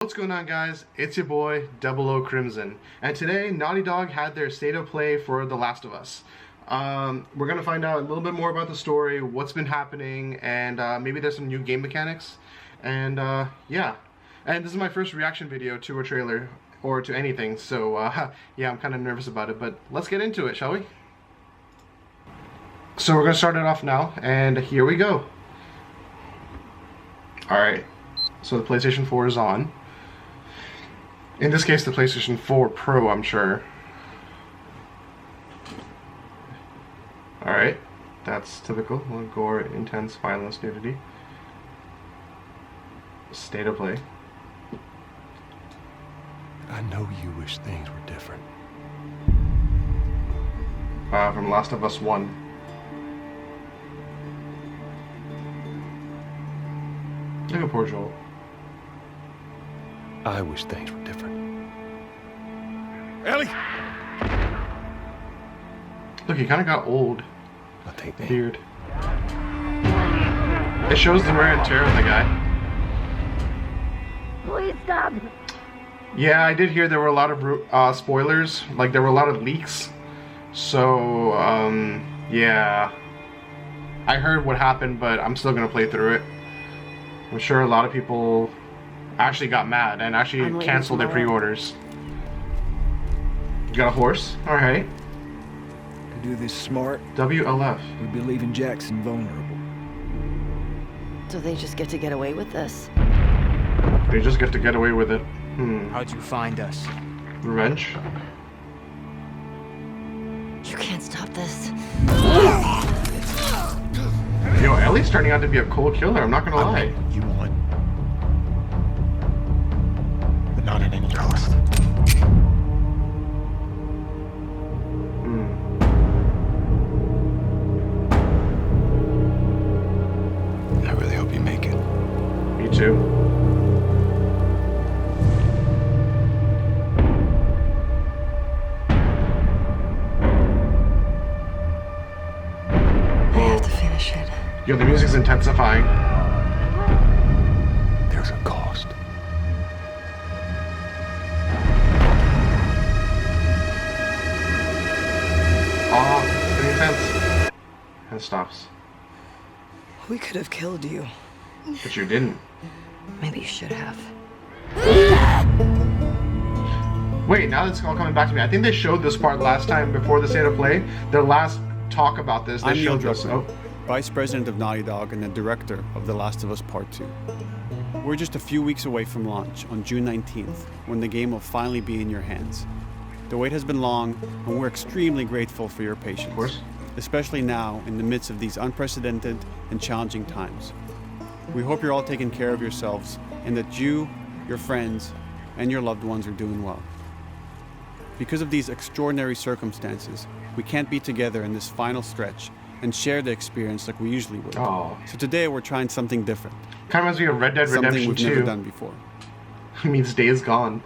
What's going on, guys? It's your boy Double O Crimson, and today Naughty Dog had their state of play for The Last of Us. We're gonna find out a little bit more about the story, what's been happening, and maybe there's some new game mechanics. And yeah, and this is my first reaction video to a trailer or to anything, so yeah, I'm kind of nervous about it. But let's get into it, shall we? So we're gonna start it off now, and here we go. All right, so the PlayStation 4 is on. In this case, the PlayStation 4 Pro, I'm sure. Alright, that's typical. Gore, intense, violence, nudity. State of play. I know you wish things were different. From Last of Us 1. Look at poor Joel. I wish things were different. Ellie! Look, he kind of got old. I'll take that. Beard. It shows the wear and tear of the guy. Please stop. Yeah, I did hear there were a lot of spoilers. Like, there were a lot of leaks. So, yeah. I heard what happened, but I'm still gonna play through it. I'm sure a lot of people actually got mad and actually canceled their pre-orders. You got a horse? Alright. To do this smart, WLF. we'd be leaving Jackson vulnerable. So they just get away with this? They just get to get away with it. How'd you find us? Revenge? You can't stop this. Yo, Ellie's turning out to be a cold killer, I'm not gonna lie. You want. But not at any cost. I really hope you make it. Me too. I have to finish it. Yo, the music's intensifying. There's a cost. Oh, it's getting intense. And it stops. We could have killed you. But you didn't. Maybe you should have. Wait, now it's all coming back to me. I think they showed this part last time before the state of play. Their last talk about this, they I'm Neil showed this. Druckmann, Oh, Vice President of Naughty Dog and the director of The Last of Us Part 2. We're just a few weeks away from launch on June 19th, when the game will finally be in your hands. The wait has been long, and we're extremely grateful for your patience. of course. Especially now, in the midst of these unprecedented and challenging times. We hope you're all taking care of yourselves, and that you, your friends, and your loved ones are doing well. Because of these extraordinary circumstances, we can't be together in this final stretch and share the experience like we usually would. Oh. So today we're trying something different, Kind of reminds me of Red Dead something Redemption we've 2. never done before. Means Days Gone.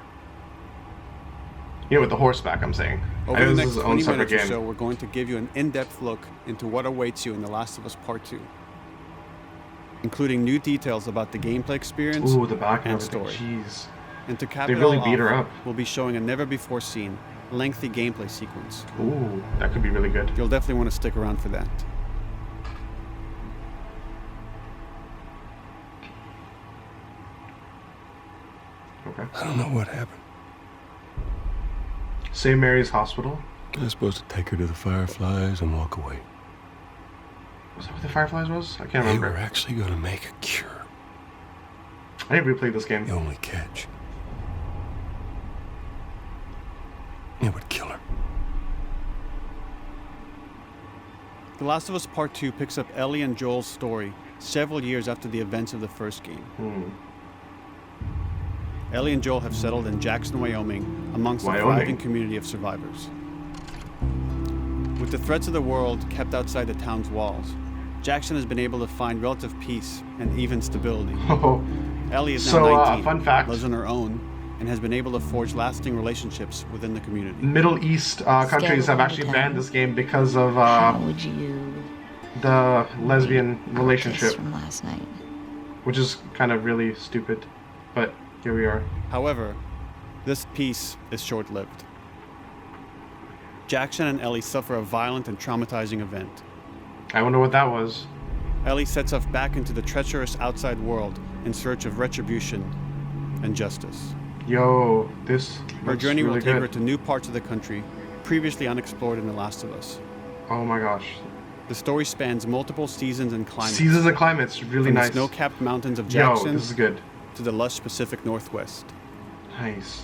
You know, with the horseback, I'm saying. Over I know the this next is its own 20 separate minutes or game. so, we're going to give you an in-depth look into what awaits you in The Last of Us Part 2, including new details about the gameplay experience Ooh, the back and and everything. story. Jeez. And to cap They it really all beat her off, up. we'll be showing a never-before-seen, lengthy gameplay sequence. Ooh, that could be really good. You'll definitely want to stick around for that. Okay. I don't know what happened. St. Mary's Hospital. I was supposed to take her to the Fireflies and walk away. Was that what the Fireflies was? I can't They remember. were actually going to make a cure. I didn't replay this game. The only catch. It would kill her. The Last of Us Part 2 picks up Ellie and Joel's story several years after the events of the first game. Ellie and Joel have settled in Jackson, Wyoming, amongst a thriving community of survivors. With the threats of the world kept outside the town's walls, Jackson has been able to find relative peace and even stability. Oh, Ellie is now So, 19, fun fact. lives on her own, and has been able to forge lasting relationships within the community. Middle East countries have actually banned this game because of How would you the lesbian kiss relationship, from last night? which is kind of really stupid. But Here we are. However, this peace is short-lived. Jackson and Ellie suffer a violent and traumatizing event. I wonder what that was. Ellie sets off back into the treacherous outside world in search of retribution and justice. Yo, this Her looks journey really will take good. her to new parts of the country previously unexplored in The Last of Us. Oh my gosh. The story spans multiple seasons and climates. Seasons and climates, really from nice. the snow-capped mountains of Yo, Jackson this is good. to the lush Pacific Northwest. Nice.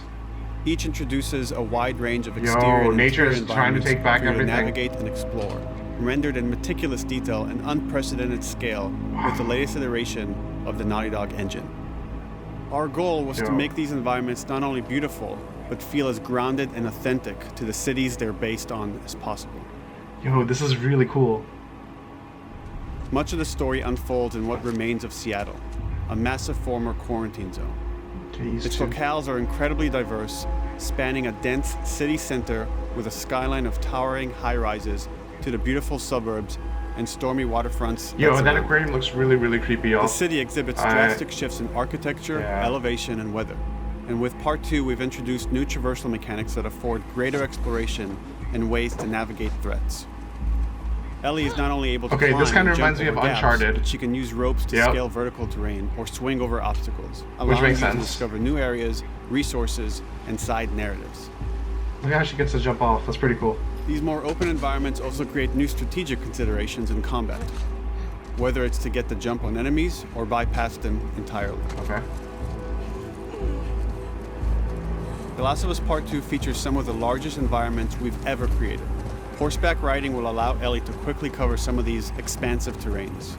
Each introduces a wide range of exterior Yo, and nature interior is trying to environments take back for you to everything. navigate and explore, rendered in meticulous detail and unprecedented scale with the latest iteration of the Naughty Dog engine. Our goal was to Yo. make these environments not only beautiful, but feel as grounded and authentic to the cities they're based on as possible. Yo, this is really cool. Much of the story unfolds in what remains of Seattle, a massive former quarantine zone. Jeez, Its dude. locales are incredibly diverse, spanning a dense city center with a skyline of towering high-rises to the beautiful suburbs and stormy waterfronts. Yo, that that surround. aquarium looks really, really creepy, y'all. The city exhibits drastic shifts in architecture, Yeah. elevation, and weather. And with Part 2, we've introduced new traversal mechanics that afford greater exploration and ways to navigate threats. Ellie is not only able to Okay, climb this kinda and reminds jump me of over gaps, Uncharted. but she can use ropes to Yep. scale vertical terrain or swing over obstacles, allowing makes you to sense. discover new areas, resources, and side narratives. Look how she gets to jump off. That's pretty cool. These more open environments also create new strategic considerations in combat, whether it's to get the jump on enemies or bypass them entirely. Okay. The Last of Us Part 2 features some of the largest environments we've ever created. Horseback riding will allow Ellie to quickly cover some of these expansive terrains.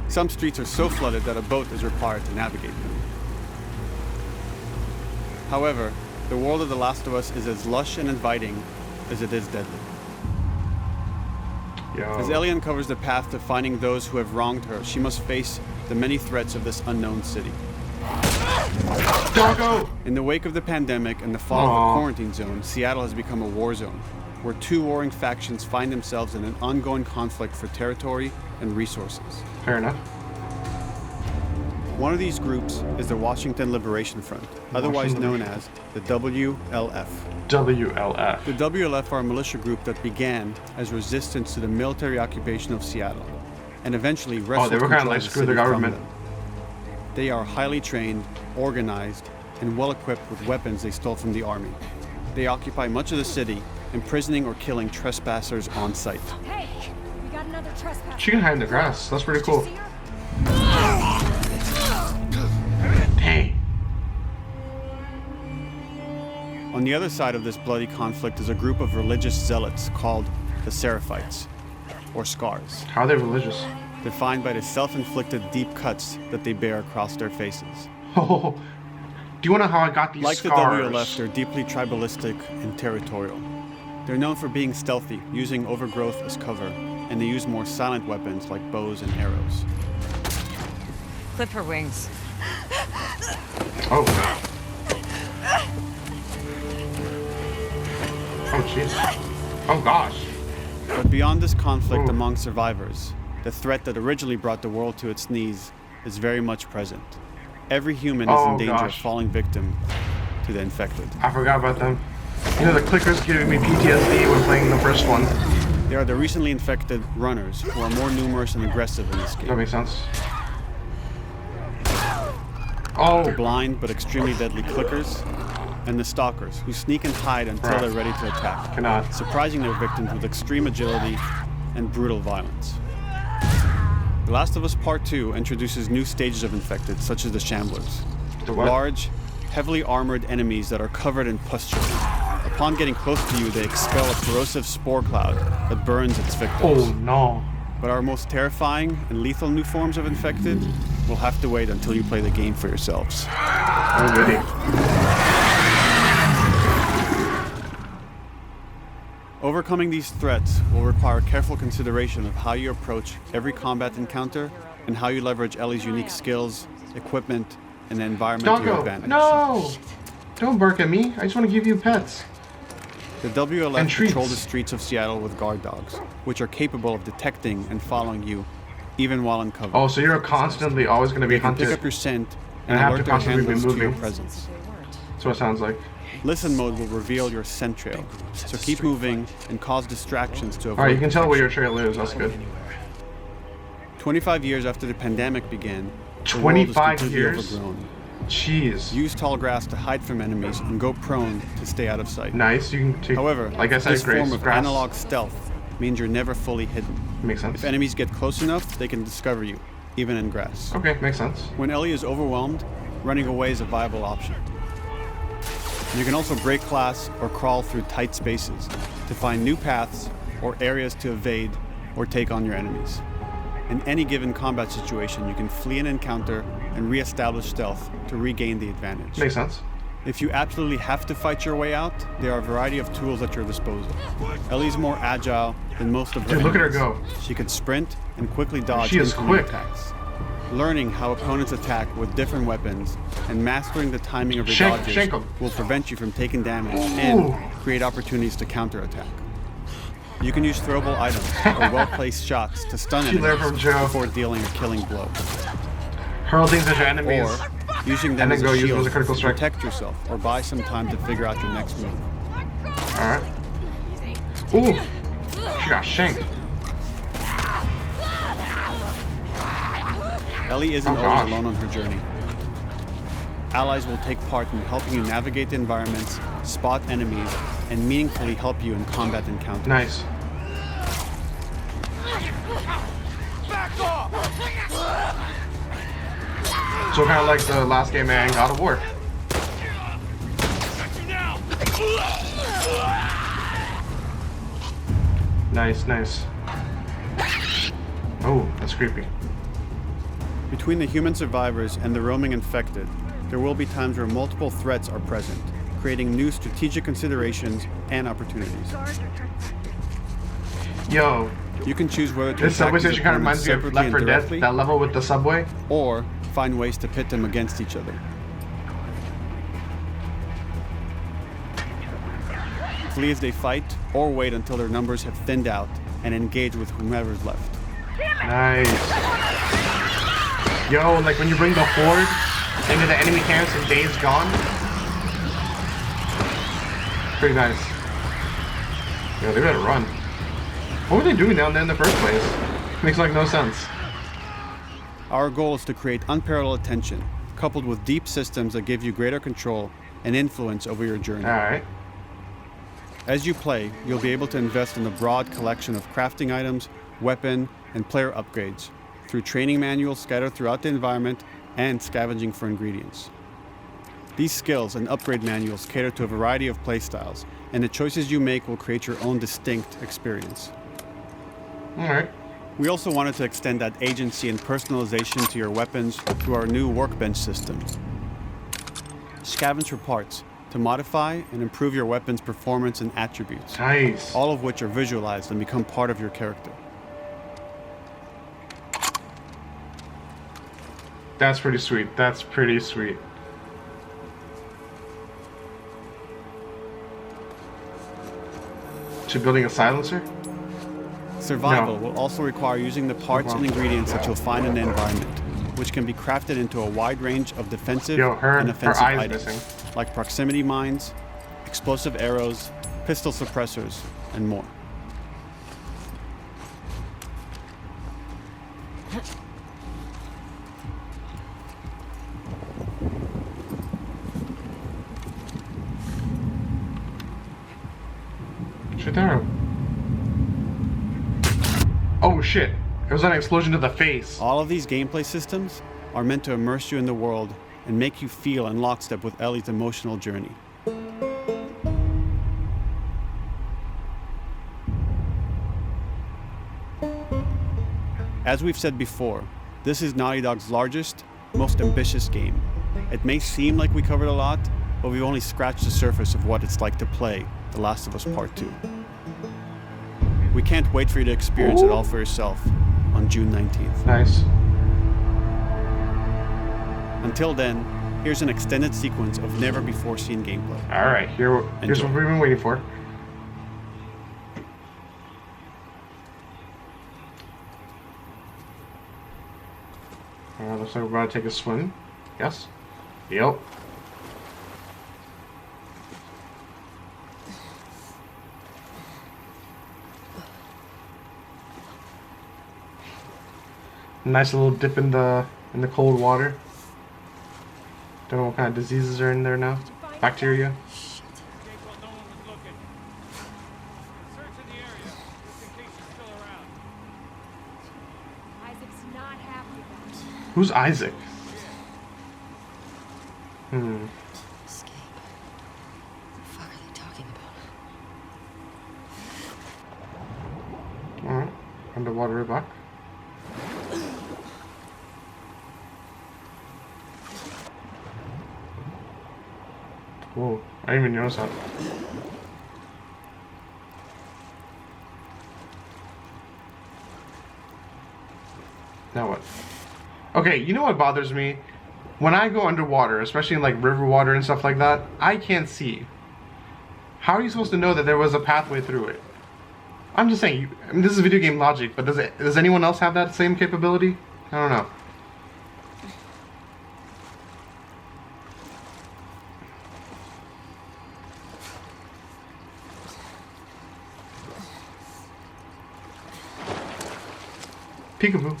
Some streets are so flooded that a boat is required to navigate them. However, the world of The Last of Us is as lush and inviting as it is deadly. Yo. As Ellie uncovers the path to finding those who have wronged her, she must face the many threats of this unknown city. Doggo! In the wake of the pandemic and the fall of Aw. the quarantine zone, Seattle has become a war zone, where two warring factions find themselves in an ongoing conflict for territory and resources. Fair enough. One of these groups is the Washington Liberation Front, otherwise known as the WLF. WLF. The WLF are a militia group that began as resistance to the military occupation of Seattle, and eventually wrestled they were kinda control like, of the screw the city from government. them. They are highly trained, organized, and well equipped with weapons they stole from the army. They occupy much of the city, imprisoning or killing trespassers on sight. Hey, we got another trespasser. She can hide in the grass. That's pretty Did you cool. see her? Dang. On the other side of this bloody conflict is a group of religious zealots called the Seraphites, or Scars, How are they religious? defined by the self-inflicted deep cuts that they bear across their faces. Oh, do you want to know how I got these Like scars? the WLF, they're deeply tribalistic and territorial. They're known for being stealthy, using overgrowth as cover, and they use more silent weapons like bows and arrows. Clip her wings. Oh. Oh, jeez. Oh, gosh. But beyond this conflict Ooh. among survivors, the threat that originally brought the world to its knees is very much present. Every human is Oh, in danger of gosh. falling victim to the infected. I forgot about them. You know, the clicker's giving me PTSD when playing the first one. They are the recently infected runners, who are more numerous and aggressive in this That game. makes sense. Oh, Blind but extremely deadly clickers, and the stalkers, who sneak and hide until Bruh. they're ready to attack, cannot. surprising their victims with extreme agility and brutal violence. The Last of Us Part 2 introduces new stages of infected, such as the Shamblers. The what? Large, heavily armored enemies that are covered in pustules. Upon getting close to you, they expel a corrosive spore cloud that burns its victims. Oh, no. But our most terrifying and lethal new forms of infected will have to wait until you play the game for yourselves. I'm ready. Overcoming these threats will require careful consideration of how you approach every combat encounter and how you leverage Ellie's unique skills, equipment, and the environment to your Doggo, advantage. no! Don't bark at me. I just want to give you pets. The WLF And treats. patrol the streets of Seattle with guard dogs, which are capable of detecting and following you, even while in cover. Oh, so you're constantly always going to be They can pick hunted. up your scent And have to alert their constantly be handlers to your moving. presence. That's what it sounds like. Listen mode will reveal your scent trail, so keep moving and cause distractions to avoid. Alright, you can tell where your detection. trail is. That's good. 25 years after the pandemic began, the world is 25 completely years? overgrown. Jeez. Use tall grass to hide from enemies and go prone to stay out of sight. Nice. You can take. However, like I said, this grace, form of grass. analog stealth means you're never fully hidden. Makes sense. If enemies get close enough, they can discover you, even in grass. Okay, makes sense. When Ellie is overwhelmed, running away is a viable option. You can also break class or crawl through tight spaces to find new paths or areas to evade or take on your enemies. In any given combat situation, you can flee an encounter and re-establish stealth to regain the advantage. Makes sense. If you absolutely have to fight your way out, there are a variety of tools at your disposal. Ellie's more agile than most of her Dude, look at her enemies. go. She can sprint and quickly dodge She is incoming quick. attacks. Learning how opponents attack with different weapons and mastering the timing of your Shank dodges 'em. will prevent you from taking damage and Ooh. create opportunities to counterattack. You can use throwable items or well-placed shots to stun She learned enemies from Joe. before dealing a killing blow. Hurl things at your enemies. Or using them And then as go a use them shield as a critical to strike. protect yourself or buy some time to figure out your next move. Alright. Ooh. She got shanked. Ellie isn't Oh, always gosh. alone on her journey. Allies will take part in helping you navigate the environments, spot enemies, and meaningfully help you in combat encounters. Nice. So kind of like the last game and God of War. Nice, nice. Oh, that's creepy. Between the human survivors and the roaming infected, there will be times where multiple threats are present, creating new strategic considerations and opportunities. Yo, You can choose whether to this attack subway these station kind of opponents reminds me of separately Left and 4 Dead, directly, that level with the subway. or find ways to pit them against each other. Flee as they fight, or wait until their numbers have thinned out and engage with whomever's left. Nice. Yo, like when you bring the horde into the enemy camps in Days Gone. Pretty nice. Yo, they better run. What were they doing down there in the first place? Makes like no sense. Our goal is to create unparalleled tension, coupled with deep systems that give you greater control and influence over your journey. Alright. As you play, you'll be able to invest in a broad collection of crafting items, weapon, and player upgrades through training manuals scattered throughout the environment and scavenging for ingredients. These skills and upgrade manuals cater to a variety of playstyles, and the choices you make will create your own distinct experience. Alright. We also wanted to extend that agency and personalization to your weapons through our new workbench system. Scavenge for parts to modify and improve your weapon's performance and attributes, Nice. all of which are visualized and become part of your character. That's pretty sweet. That's pretty sweet. So building a silencer? Survival No. will also require using the parts and ingredients that you'll find in the environment, which can be crafted into a wide range of defensive Yo, her and offensive eye's items, missing. like proximity mines, explosive arrows, pistol suppressors, and more. Shoot that arrow. Oh shit. It was an explosion to the face. All of these gameplay systems are meant to immerse you in the world and make you feel in lockstep with Ellie's emotional journey. As we've said before, this is Naughty Dog's largest, most ambitious game. It may seem like we covered a lot, but we've only scratched the surface of what it's like to play The Last of Us Part 2. We can't wait for you to experience it all for yourself on June 19th. Nice. Until then, here's an extended sequence of never-before-seen gameplay. Alright, here's Enjoy. what we've been waiting for. Looks like we're about to take a swim. Yes? Yep. Nice little dip in the cold water. Don't know what kind of diseases are in there now. Bacteria. Isaac's not happy about it. Who's Isaac? Escape. What the fuck are they talking about? Alright. Underwater back. Whoa, I didn't even notice that. Now what? Okay, you know what bothers me? When I go underwater, especially in like river water and stuff like that, I can't see. How are you supposed to know that there was a pathway through it? I'm just saying, I mean, this is video game logic, but does anyone else have that same capability? I don't know. Peekaboo.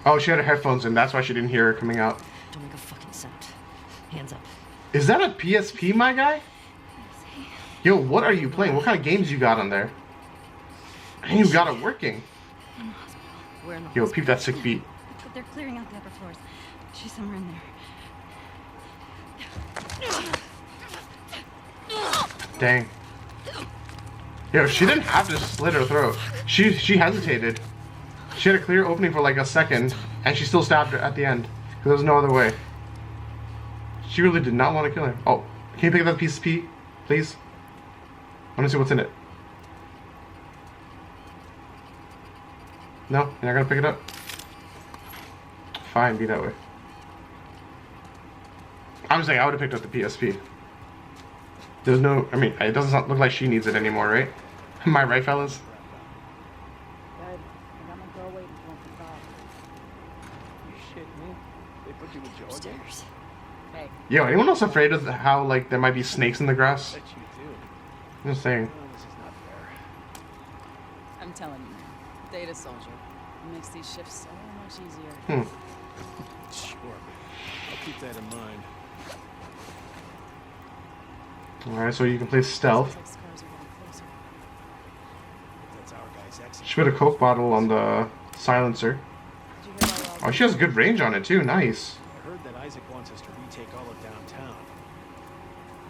Oh, she had her headphones in. That's why she didn't hear her coming out. Don't make a fucking sound. Hands up. Is that a PSP, my guy? Yo, what are you playing? What kind of games you got on there? And you got it working. We're in the Yo, peep that sick beat. But they're clearing out the upper floors. She's somewhere in there. Dang. Yo, she didn't have to slit her throat. She hesitated. She had a clear opening for like a second, and she still stabbed her at the end. Because there was no other way. She really did not want to kill her. Oh, can you pick up that piece of pea, please? I want to see what's in it. No? You're not going to pick it up? Fine, be that way. I'm saying I would have picked up the PSP. There's no, I mean, it doesn't look like she needs it anymore, right? Am I right, fellas? Upstairs. Hey. Yo, anyone else afraid of how, like, there might be snakes in the grass? Bet you do. I'm just saying. Oh, this is not fair. I'm telling you, Data Soldier. It makes these shifts so much easier. Sure. I'll keep that in mind. Alright, so you can play stealth. Looks like scars are getting closer. That's our guy's exit. She put a Coke bottle on the silencer. Did you hear about all Oh, she has good range on it too. Nice. I heard that Isaac wants us to retake all of downtown.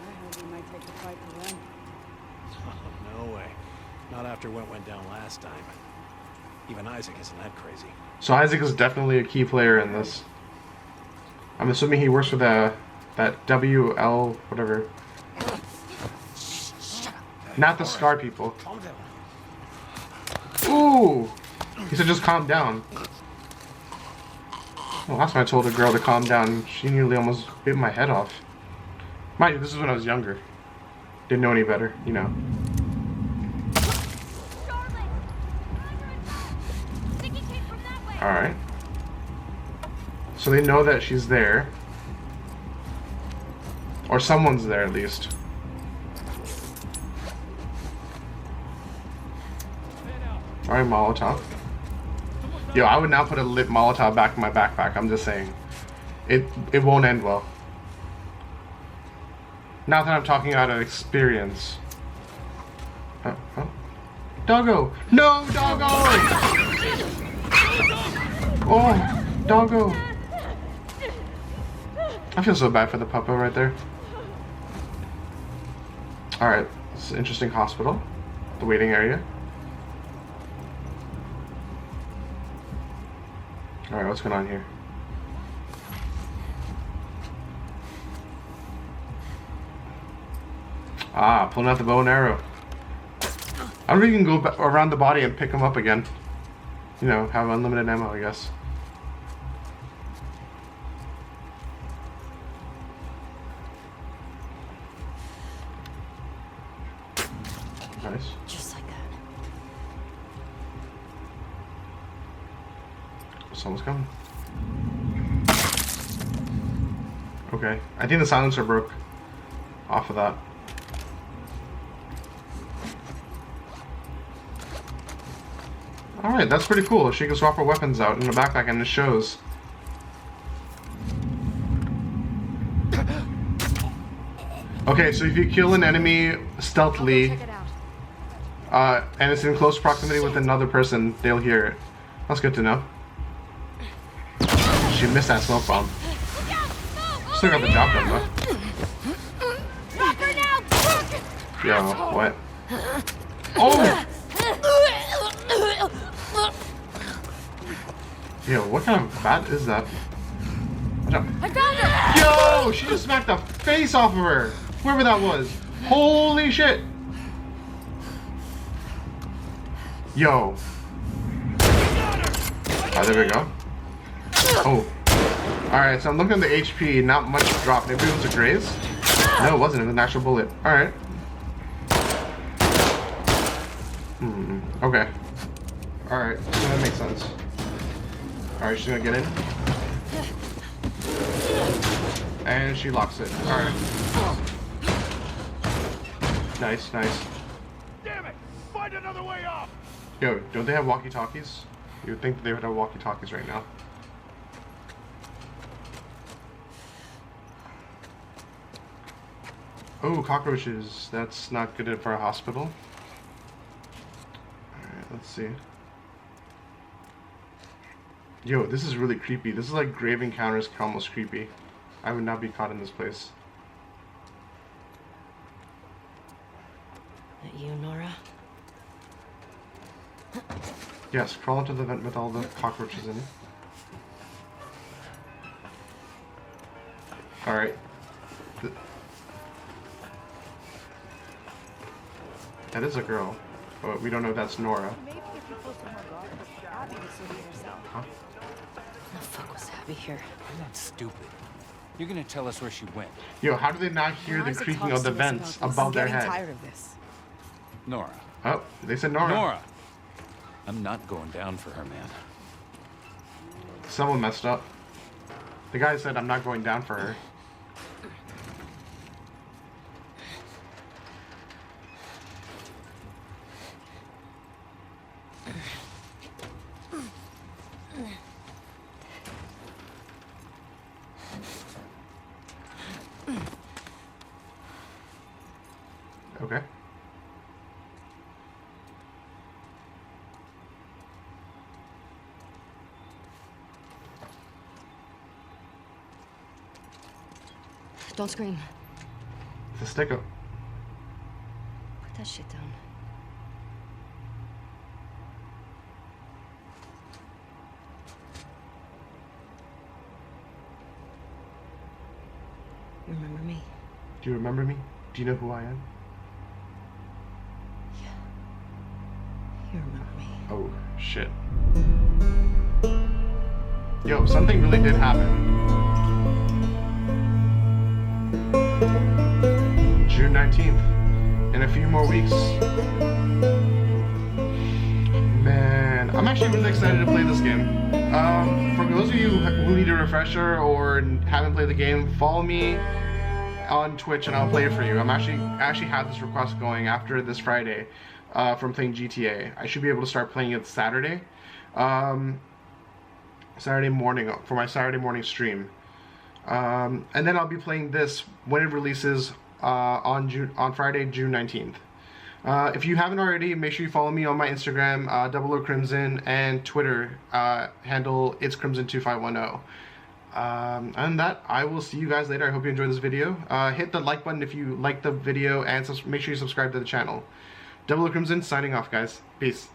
I heard we might take the fight to them. No way. Not after what went down last time. Even Isaac isn't that crazy. So Isaac is definitely a key player in this. I'm assuming he works for that WL whatever. Not the Scar people. Calm down. Ooh! He said just calm down. Well, last time I told a girl to calm down, she nearly almost bit my head off. Mind you, this is when I was younger. Didn't know any better, you know. Alright. So they know that she's there. Or someone's there at least. Alright, Molotov. Yo, I would now put a lit Molotov back in my backpack. I'm just saying. It won't end well. Not that I'm talking out of experience. Doggo! No, Doggo! Oh, Doggo! I feel so bad for the puppo right there. Alright, this is an interesting hospital. The waiting area. Alright, what's going on here? Ah, pulling out the bow and arrow. I don't think you can go around the body and pick them up again. You know, have unlimited ammo, I guess. Nice. Just like that. Someone's coming. Okay. I think the silencer broke off of that. Alright, that's pretty cool. She can swap her weapons out in the backpack and it shows. Okay, so if you kill an enemy stealthily, and it's in close proximity with another person, they'll hear it. That's good to know. She missed that smoke bomb. Still got the job done though. Yo, what? Oh! Yo, what kind of bat is that? I found her! Yo! She just smacked the face off of her! Whoever that was. Holy shit! Yo. Oh, there we go. Oh. Alright, so I'm looking at the HP, not much drop. Maybe it was a graze? No, it wasn't. It was an actual bullet. Alright. Okay. Alright, so that makes sense. Alright, she's gonna get in. And she locks it. Alright. Nice, nice. Damn it! Find another way off! Yo, don't they have walkie-talkies? You would think that they would have walkie-talkies right now. Oh, cockroaches. That's not good for a hospital. Alright, let's see. Yo, this is really creepy. This is like Grave Encounters almost creepy. I would not be caught in this place. That you, Nora? Yes, crawl into the vent with all the cockroaches in it. Alright. That is a girl. But we don't know if that's Nora. Huh? The fuck was Abby here? I'm not stupid. You're gonna tell us where she went. Yo, how do they not hear the creaking of the vents above their head? I'm tired of this. Nora. Oh, they said Nora. Nora! I'm not going down for her, man. Someone messed up. The guy said, I'm not going down for her. Okay. Don't scream. It's a stick up. Put that shit down. You remember me? Do you remember me? Do you know who I am? Yeah. You remember me. Oh, shit. Yo, something really did happen. June 19th. In a few more weeks. Man, I'm actually really excited to play this game. For those of you who need a refresher or haven't played the game, follow me on Twitch and I'll play it for you. I actually have this request going after this Friday from playing GTA. I should be able to start playing it Saturday. Saturday morning for my Saturday morning stream. And then I'll be playing this when it releases on Friday, June 19th. If you haven't already, make sure you follow me on my Instagram, 00 Crimson, and Twitter handle it's Crimson2510. And that, I will see you guys later. I hope you enjoyed this video. Hit the like button if you liked the video, and make sure you subscribe to the channel. 00 Crimson signing off, guys. Peace.